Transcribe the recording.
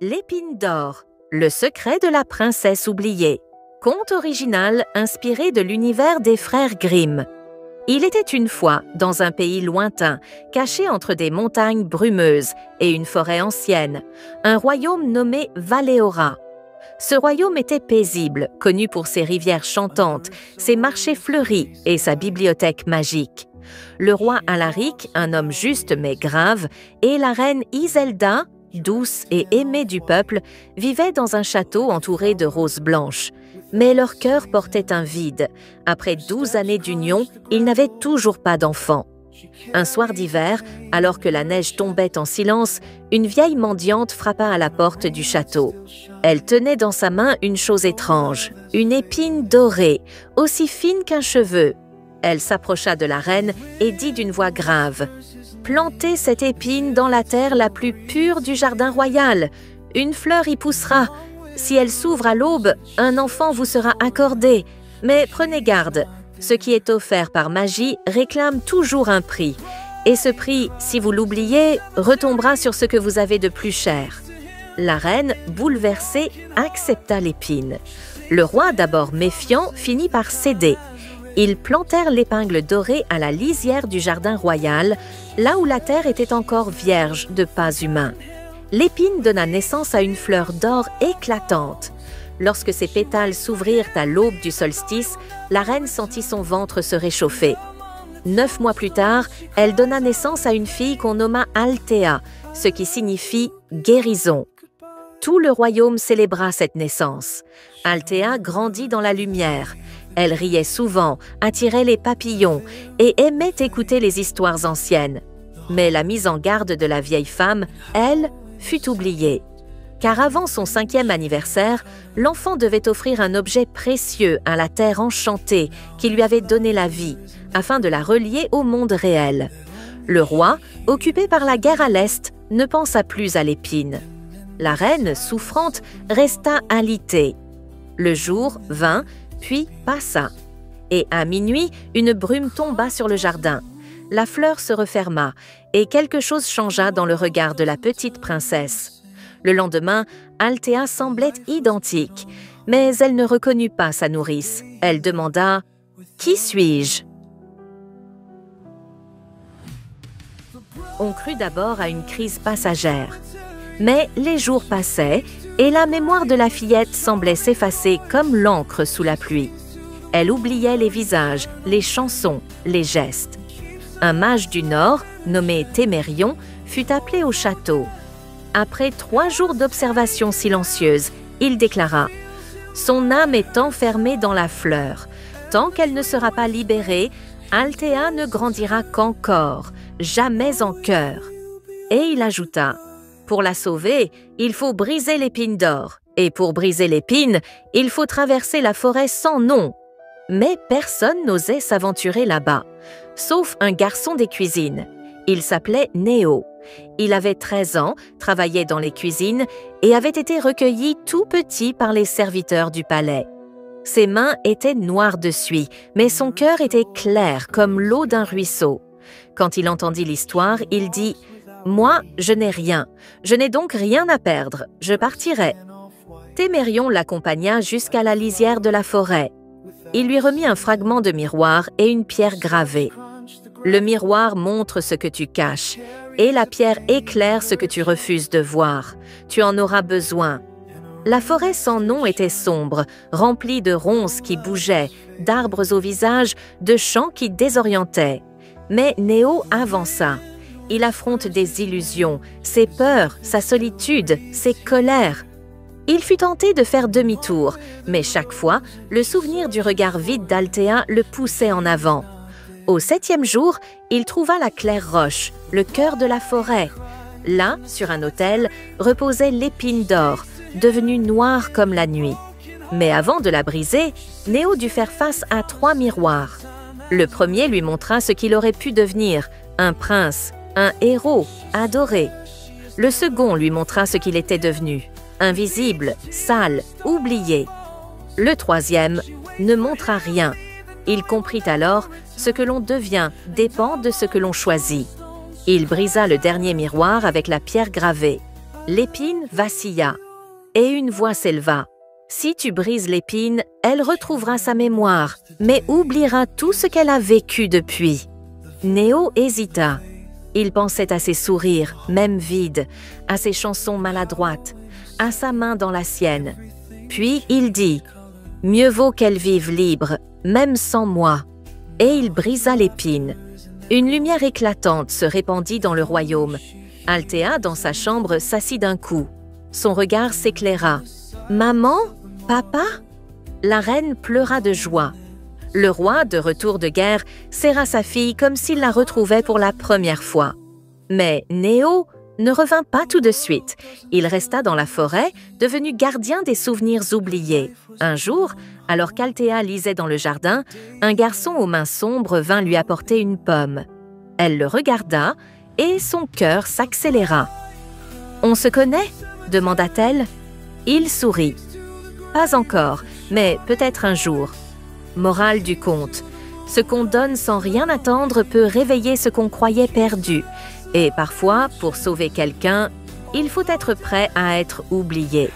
L'épine d'or, le secret de la princesse oubliée. Conte original inspiré de l'univers des frères Grimm. Il était une fois, dans un pays lointain, caché entre des montagnes brumeuses et une forêt ancienne, un royaume nommé Valéora. Ce royaume était paisible, connu pour ses rivières chantantes, ses marchés fleuris et sa bibliothèque magique. Le roi Alaric, un homme juste mais grave, et la reine Iselda, douce et aimée du peuple, vivaient dans un château entouré de roses blanches. Mais leur cœur portait un vide. Après 12 années d'union, ils n'avaient toujours pas d'enfants. Un soir d'hiver, alors que la neige tombait en silence, une vieille mendiante frappa à la porte du château. Elle tenait dans sa main une chose étrange, une épine dorée, aussi fine qu'un cheveu. Elle s'approcha de la reine et dit d'une voix grave « Plantez cette épine dans la terre la plus pure du jardin royal. Une fleur y poussera. Si elle s'ouvre à l'aube, un enfant vous sera accordé. Mais prenez garde, ce qui est offert par magie réclame toujours un prix. Et ce prix, si vous l'oubliez, retombera sur ce que vous avez de plus cher. » La reine, bouleversée, accepta l'épine. Le roi, d'abord méfiant, finit par céder. Ils plantèrent l'épingle dorée à la lisière du jardin royal, là où la terre était encore vierge de pas humains. L'épine donna naissance à une fleur d'or éclatante. Lorsque ses pétales s'ouvrirent à l'aube du solstice, la reine sentit son ventre se réchauffer. 9 mois plus tard, elle donna naissance à une fille qu'on nomma Althea, ce qui signifie « guérison ». Tout le royaume célébra cette naissance. Althea grandit dans la lumière. Elle riait souvent, attirait les papillons et aimait écouter les histoires anciennes. Mais la mise en garde de la vieille femme, elle, fut oubliée. Car avant son 5e anniversaire, l'enfant devait offrir un objet précieux à la terre enchantée qui lui avait donné la vie, afin de la relier au monde réel. Le roi, occupé par la guerre à l'Est, ne pensa plus à l'épine. La reine, souffrante, resta alitée. Le jour vint, puis passa. Et à minuit, une brume tomba sur le jardin. La fleur se referma, et quelque chose changea dans le regard de la petite princesse. Le lendemain, Althea semblait identique, mais elle ne reconnut pas sa nourrice. Elle demanda « Qui suis-je » On crut d'abord à une crise passagère. Mais les jours passaient et la mémoire de la fillette semblait s'effacer comme l'encre sous la pluie. Elle oubliait les visages, les chansons, les gestes. Un mage du Nord, nommé Témérion, fut appelé au château. Après 3 jours d'observation silencieuse, il déclara « Son âme est enfermée dans la fleur. Tant qu'elle ne sera pas libérée, Althea ne grandira qu'en corps, jamais en cœur. » Et il ajouta « Pour la sauver, il faut briser l'épine d'or. Et pour briser l'épine, il faut traverser la forêt sans nom. » Mais personne n'osait s'aventurer là-bas, sauf un garçon des cuisines. Il s'appelait Néo. Il avait 13 ans, travaillait dans les cuisines et avait été recueilli tout petit par les serviteurs du palais. Ses mains étaient noires de suie, mais son cœur était clair comme l'eau d'un ruisseau. Quand il entendit l'histoire, il dit « Moi, je n'ai rien. Je n'ai donc rien à perdre. Je partirai. » Témérion l'accompagna jusqu'à la lisière de la forêt. Il lui remit un fragment de miroir et une pierre gravée. Le miroir montre ce que tu caches, et la pierre éclaire ce que tu refuses de voir. Tu en auras besoin. La forêt sans nom était sombre, remplie de ronces qui bougeaient, d'arbres au visage, de chants qui désorientaient. Mais Néo avança. Il affronte des illusions, ses peurs, sa solitude, ses colères. Il fut tenté de faire demi-tour, mais chaque fois, le souvenir du regard vide d'Althea le poussait en avant. Au 7e jour, il trouva la claire roche, le cœur de la forêt. Là, sur un autel, reposait l'épine d'or, devenue noire comme la nuit. Mais avant de la briser, Néo dut faire face à 3 miroirs. Le premier lui montra ce qu'il aurait pu devenir, un prince, un héros, adoré. Le second lui montra ce qu'il était devenu, invisible, sale, oublié. Le troisième ne montra rien. Il comprit alors ce que l'on devient dépend de ce que l'on choisit. Il brisa le dernier miroir avec la pierre gravée. L'épine vacilla, et une voix s'éleva. « Si tu brises l'épine, elle retrouvera sa mémoire, mais oubliera tout ce qu'elle a vécu depuis. » Néo hésita. Il pensait à ses sourires, même vides, à ses chansons maladroites, à sa main dans la sienne. Puis il dit « Mieux vaut qu'elle vive libre, même sans moi. » Et il brisa l'épine. Une lumière éclatante se répandit dans le royaume. Althea, dans sa chambre, s'assit d'un coup. Son regard s'éclaira. « Maman? Papa ?» La reine pleura de joie. Le roi, de retour de guerre, serra sa fille comme s'il la retrouvait pour la première fois. Mais Néo ne revint pas tout de suite. Il resta dans la forêt, devenu gardien des souvenirs oubliés. Un jour, alors qu'Althea lisait dans le jardin, un garçon aux mains sombres vint lui apporter une pomme. Elle le regarda et son cœur s'accéléra. « On se connaît ?» demanda-t-elle. Il sourit. « Pas encore, mais peut-être un jour. » Morale du conte. Ce qu'on donne sans rien attendre peut réveiller ce qu'on croyait perdu. Et parfois, pour sauver quelqu'un, il faut être prêt à être oublié.